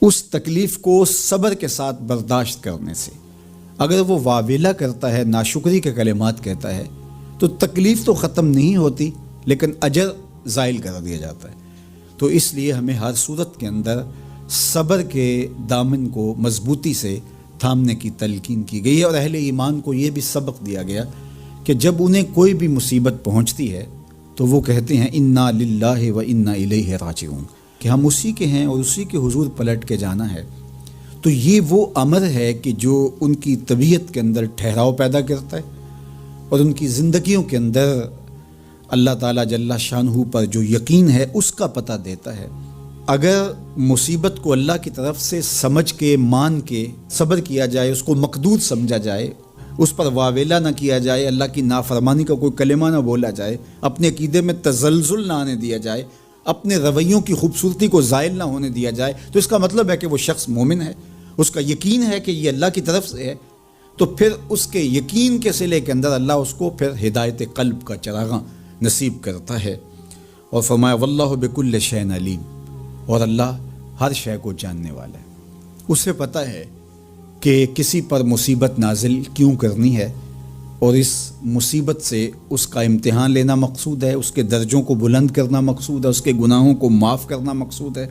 اس تکلیف کو صبر کے ساتھ برداشت کرنے سے۔ اگر وہ واویلا کرتا ہے، ناشکری کے کلمات کہتا ہے، تو تکلیف تو ختم نہیں ہوتی لیکن اجر زائل کر دیا جاتا ہے۔ تو اس لیے ہمیں ہر صورت کے اندر صبر کے دامن کو مضبوطی سے تھامنے کی تلقین کی گئی ہے، اور اہل ایمان کو یہ بھی سبق دیا گیا کہ جب انہیں کوئی بھی مصیبت پہنچتی ہے تو وہ کہتے ہیں انا للہ و انا الیہ راجعون، کہ ہم اسی کے ہیں اور اسی کے حضور پلٹ کے جانا ہے۔ تو یہ وہ امر ہے کہ جو ان کی طبیعت کے اندر ٹھہراؤ پیدا کرتا ہے اور ان کی زندگیوں کے اندر اللہ تعالیٰ جل شانہ پر جو یقین ہے اس کا پتہ دیتا ہے۔ اگر مصیبت کو اللہ کی طرف سے سمجھ کے مان کے صبر کیا جائے، اس کو مقدور سمجھا جائے، اس پر واویلا نہ کیا جائے، اللہ کی نافرمانی کا کوئی کلمہ نہ بولا جائے، اپنے عقیدے میں تزلزل نہ آنے دیا جائے، اپنے رویوں کی خوبصورتی کو زائل نہ ہونے دیا جائے، تو اس کا مطلب ہے کہ وہ شخص مومن ہے، اس کا یقین ہے کہ یہ اللہ کی طرف سے ہے۔ تو پھر اس کے یقین کے صلے کے اندر اللہ اس کو پھر ہدایت قلب کا چراغاں نصیب کرتا ہے۔ اور فرمایا واللہ بکل شیء علیم، اور اللہ ہر شے کو جاننے والا ہے، اسے پتہ ہے کہ کسی پر مصیبت نازل کیوں کرنی ہے، اور اس مصیبت سے اس کا امتحان لینا مقصود ہے، اس کے درجوں کو بلند کرنا مقصود ہے، اس کے گناہوں کو معاف کرنا مقصود ہے،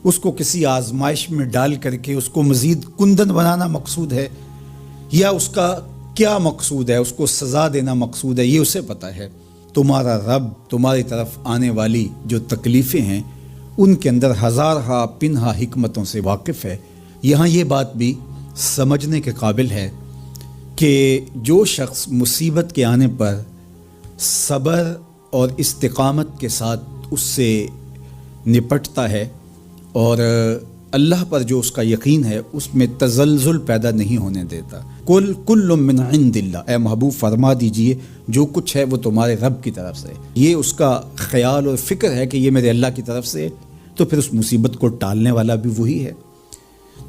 اس کو کسی آزمائش میں ڈال کر کے اس کو مزید کندن بنانا مقصود ہے، یا اس کا کیا مقصود ہے، اس کو سزا دینا مقصود ہے، یہ اسے پتہ ہے۔ تمہارا رب تمہاری طرف آنے والی جو تکلیفیں ہیں ان کے اندر ہزارہا پنہا حکمتوں سے واقف ہے۔ یہاں یہ بات بھی سمجھنے کے قابل ہے کہ جو شخص مصیبت کے آنے پر صبر اور استقامت کے ساتھ اس سے نپٹتا ہے اور اللہ پر جو اس کا یقین ہے اس میں تزلزل پیدا نہیں ہونے دیتا، کل من عند اللہ، اے محبوب فرما دیجئے جو کچھ ہے وہ تمہارے رب کی طرف سے، یہ اس کا خیال اور فکر ہے کہ یہ میرے اللہ کی طرف سے، تو پھر اس مصیبت کو ٹالنے والا بھی وہی ہے۔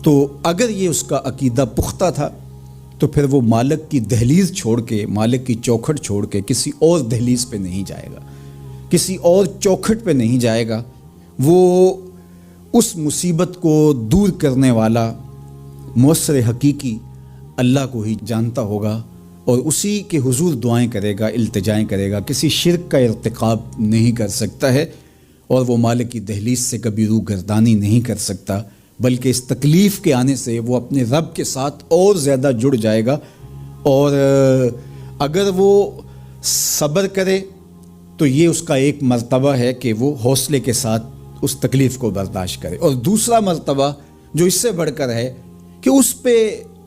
تو اگر یہ اس کا عقیدہ پختہ تھا تو پھر وہ مالک کی دہلیز چھوڑ کے، مالک کی چوکھٹ چھوڑ کے کسی اور دہلیز پہ نہیں جائے گا، کسی اور چوکھٹ پہ نہیں جائے گا، وہ اس مصیبت کو دور کرنے والا مؤثر حقیقی اللہ کو ہی جانتا ہوگا اور اسی کے حضور دعائیں کرے گا، التجائیں کرے گا، کسی شرک کا ارتکاب نہیں کر سکتا ہے، اور وہ مالک کی دہلیز سے کبھی روح گردانی نہیں کر سکتا، بلکہ اس تکلیف کے آنے سے وہ اپنے رب کے ساتھ اور زیادہ جڑ جائے گا۔ اور اگر وہ صبر کرے تو یہ اس کا ایک مرتبہ ہے کہ وہ حوصلے کے ساتھ اس تکلیف کو برداشت کرے، اور دوسرا مرتبہ جو اس سے بڑھ کر ہے کہ اس پہ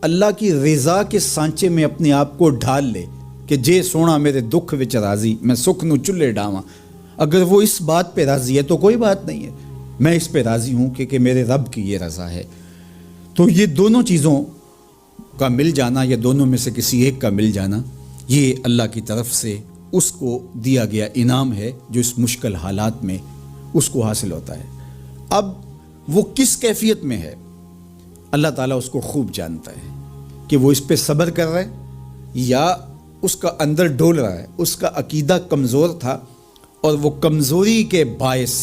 اللہ کی رضا کے سانچے میں اپنے آپ کو ڈھال لے کہ جے سونا میرے دکھ وچ راضی، میں سکھ نو چلے ڈاواں۔ اگر وہ اس بات پہ راضی ہے تو کوئی بات نہیں ہے، میں اس پہ راضی ہوں کہ میرے رب کی یہ رضا ہے۔ تو یہ دونوں چیزوں کا مل جانا، یا دونوں میں سے کسی ایک کا مل جانا، یہ اللہ کی طرف سے اس کو دیا گیا انعام ہے جو اس مشکل حالات میں اس کو حاصل ہوتا ہے۔ اب وہ کس کیفیت میں ہے اللہ تعالیٰ اس کو خوب جانتا ہے، کہ وہ اس پہ صبر کر رہا ہے یا اس کا اندر ڈول رہا ہے، اس کا عقیدہ کمزور تھا اور وہ کمزوری کے باعث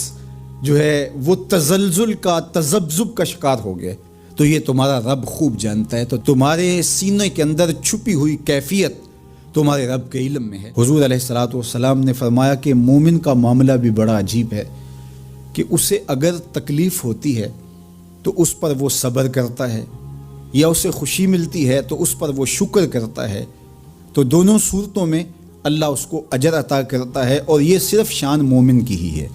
جو ہے وہ تزلزل کا، تذبذب کا شکار ہو گئے، تو یہ تمہارا رب خوب جانتا ہے۔ تو تمہارے سینے کے اندر چھپی ہوئی کیفیت تمہارے رب کے علم میں ہے۔ حضور علیہ الصلوۃ والسلام نے فرمایا کہ مومن کا معاملہ بھی بڑا عجیب ہے کہ اسے اگر تکلیف ہوتی ہے تو اس پر وہ صبر کرتا ہے، یا اسے خوشی ملتی ہے تو اس پر وہ شکر کرتا ہے، تو دونوں صورتوں میں اللہ اس کو اجر عطا کرتا ہے، اور یہ صرف شان مومن کی ہی ہے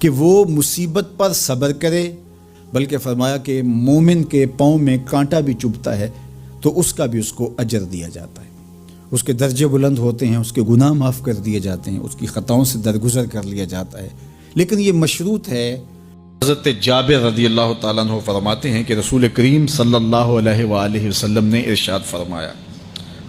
کہ وہ مصیبت پر صبر کرے، بلکہ فرمایا کہ مومن کے پاؤں میں کانٹا بھی چبھتا ہے تو اس کا بھی اس کو اجر دیا جاتا ہے، اس کے درجے بلند ہوتے ہیں، اس کے گناہ معاف کر دیے جاتے ہیں، اس کی خطاؤں سے درگزر کر لیا جاتا ہے، لیکن یہ مشروط ہے۔ حضرت جابر رضی اللہ تعالیٰ عنہ فرماتے ہیں کہ رسول کریم صلی اللہ علیہ وآلہ وسلم نے ارشاد فرمایا،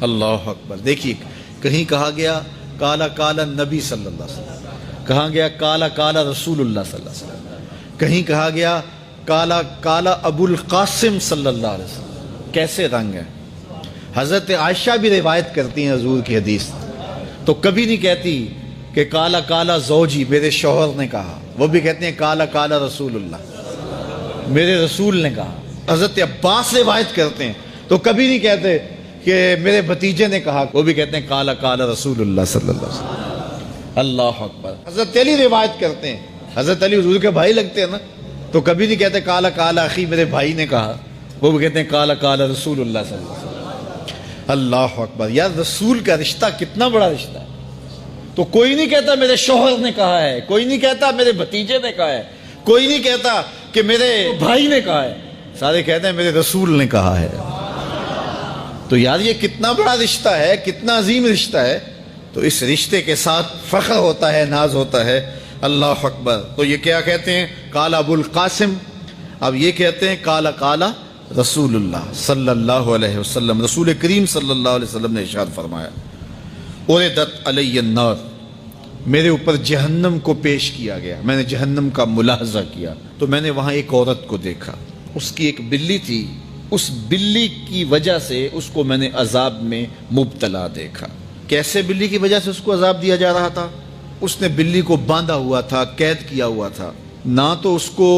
اللہ اکبر، دیکھیے کہیں کہا گیا کالا کالا نبی صلی اللہ علیہ وسلم، کہا گیا کالا کالا رسول اللہ صلی اللہ علیہ وسلم، کہیں کہا گیا کالا کالا ابو القاسم صلی اللہ علیہ وسلم، کیسے رنگ ہے۔ حضرت عائشہ بھی روایت کرتی ہیں حضور کی حدیث، تو کبھی نہیں کہتی کہ کالا کالا زوجی، میرے شوہر نے کہا، وہ بھی کہتے ہیں کالا کالا رسول اللہ۔ میرے رسول نے کہا. حضرت عباس روایت کرتے ہیں تو کبھی نہیں کہتے کہ میرے بھتیجے نے کہا, وہ بھی کہتے ہیں قال قال رسول اللہ صلی اللہ علیہ وسلم. اللہ اکبر. حضرت علی روایت کرتے ہیں, حضرت علی حضور کے بھائی لگتے ہیں نا, تو کبھی نہیں کہتے قال قال اخی, میرے بھائی نے کہا, وہ بھی کہتے ہیں قال قال رسول اللہ صلی اللہ علیہ وسلم. اللہ اکبر. یار رسول کا رشتہ کتنا بڑا رشتہ ہے. تو کوئی نہیں کہتا میرے شوہر نے کہا ہے, کوئی نہیں کہتا میرے بھتیجے نے کہا ہے, کوئی نہیں کہتا کہ میرے بھائی نے کہا ہے, سارے کہتے ہیں میرے رسول نے کہا ہے. تو یار یہ کتنا بڑا رشتہ ہے, کتنا عظیم رشتہ ہے. تو اس رشتے کے ساتھ فخر ہوتا ہے, ناز ہوتا ہے. اللہ اکبر. تو یہ کیا کہتے ہیں, قال ابو القاسم. اب یہ کہتے ہیں قال قال رسول اللہ صلی اللہ علیہ وسلم. رسول کریم صلی اللہ علیہ وسلم نے ارشاد فرمایا, اردت علی النار, میرے اوپر جہنم کو پیش کیا گیا, میں نے جہنم کا ملاحظہ کیا تو میں نے وہاں ایک عورت کو دیکھا, اس کی ایک بلی تھی, اس بلی کی وجہ سے اس کو میں نے عذاب میں مبتلا دیکھا. کیسے بلی کی وجہ سے اس کو عذاب دیا جا رہا تھا؟ اس نے بلی کو باندھا ہوا تھا, قید کیا ہوا تھا, نہ تو اس کو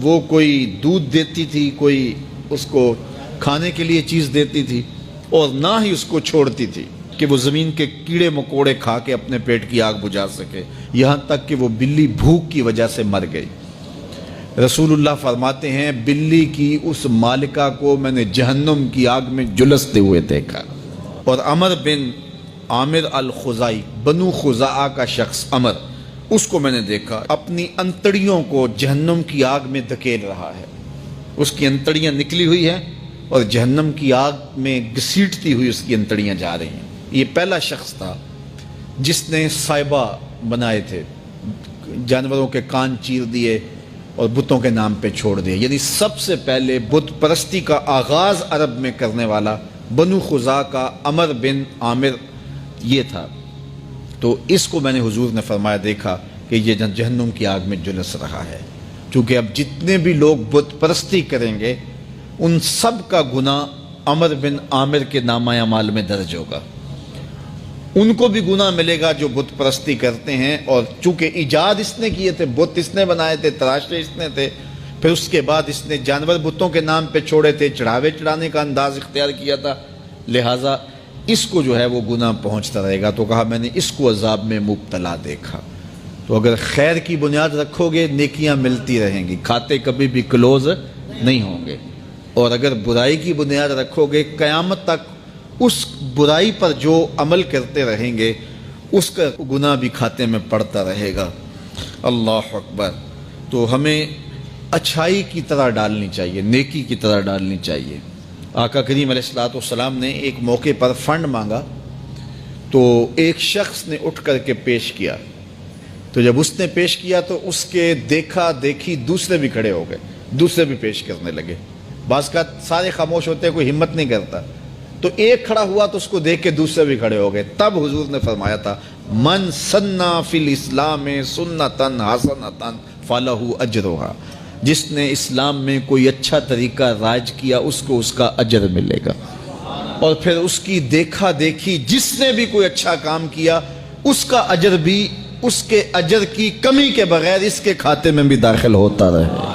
وہ کوئی دودھ دیتی تھی, کوئی اس کو کھانے کے لیے چیز دیتی تھی, اور نہ ہی اس کو چھوڑتی تھی کہ وہ زمین کے کیڑے مکوڑے کھا کے اپنے پیٹ کی آگ بجھا سکے, یہاں تک کہ وہ بلی بھوک کی وجہ سے مر گئی. رسول اللہ فرماتے ہیں بلی کی اس مالکہ کو میں نے جہنم کی آگ میں جلستے ہوئے دیکھا. اور عمر بن عامر الخزائی, بنو خزاعہ کا شخص عمر, اس کو میں نے دیکھا اپنی انتڑیوں کو جہنم کی آگ میں دھکیل رہا ہے. اس کی انتڑیاں نکلی ہوئی ہیں اور جہنم کی آگ میں گھسیٹتی ہوئی اس کی انتڑیاں جا رہی ہیں. یہ پہلا شخص تھا جس نے سائبہ بنائے تھے, جانوروں کے کان چیر دیے اور بتوں کے نام پہ چھوڑ دیے. یعنی سب سے پہلے بت پرستی کا آغاز عرب میں کرنے والا بنو خزاعہ کا عمر بن عامر یہ تھا. تو اس کو میں نے حضور نے فرمایا دیکھا کہ یہ جہنم کی آگ میں جلس رہا ہے. چونکہ اب جتنے بھی لوگ بت پرستی کریں گے ان سب کا گناہ عمر بن عامر کے نامہ اعمال میں درج ہوگا. ان کو بھی گناہ ملے گا جو بت پرستی کرتے ہیں, اور چونکہ ایجاد اس نے کیے تھے, بت اس نے بنائے تھے, تراشے اس نے تھے, پھر اس کے بعد اس نے جانور بتوں کے نام پہ چھوڑے تھے, چڑھاوے چڑھانے کا انداز اختیار کیا تھا, لہٰذا اس کو جو ہے وہ گناہ پہنچتا رہے گا. تو کہا میں نے اس کو عذاب میں مبتلا دیکھا. تو اگر خیر کی بنیاد رکھو گے نیکیاں ملتی رہیں گی, کھاتے کبھی بھی کلوز نہیں ہوں گے. اور اگر برائی کی بنیاد رکھو گے قیامت تک اس برائی پر جو عمل کرتے رہیں گے اس کا گناہ بھی کھاتے میں پڑتا رہے گا. اللہ اکبر. تو ہمیں اچھائی کی طرح ڈالنی چاہیے, نیکی کی طرح ڈالنی چاہیے. آقا کریم علیہ السلام نے ایک موقع پر فنڈ مانگا تو ایک شخص نے اٹھ کر کے پیش کیا. تو جب اس نے پیش کیا تو اس کے دیکھا دیکھی دوسرے بھی کھڑے ہو گئے, دوسرے بھی پیش کرنے لگے. بعض کا سارے خاموش ہوتے ہیں, کوئی ہمت نہیں کرتا. تو ایک کھڑا ہوا تو اس کو دیکھ کے دوسرے بھی کھڑے ہو گئے. تب حضور نے فرمایا تھا من سنّا فی الاسلام سنتن حسنتن فلہ اجرھا, جس نے اسلام میں کوئی اچھا طریقہ رائج کیا اس کو اس کا اجر ملے گا. اور پھر اس کی دیکھا دیکھی جس نے بھی کوئی اچھا کام کیا اس کا اجر بھی اس کے اجر کی کمی کے بغیر اس کے کھاتے میں بھی داخل ہوتا رہے.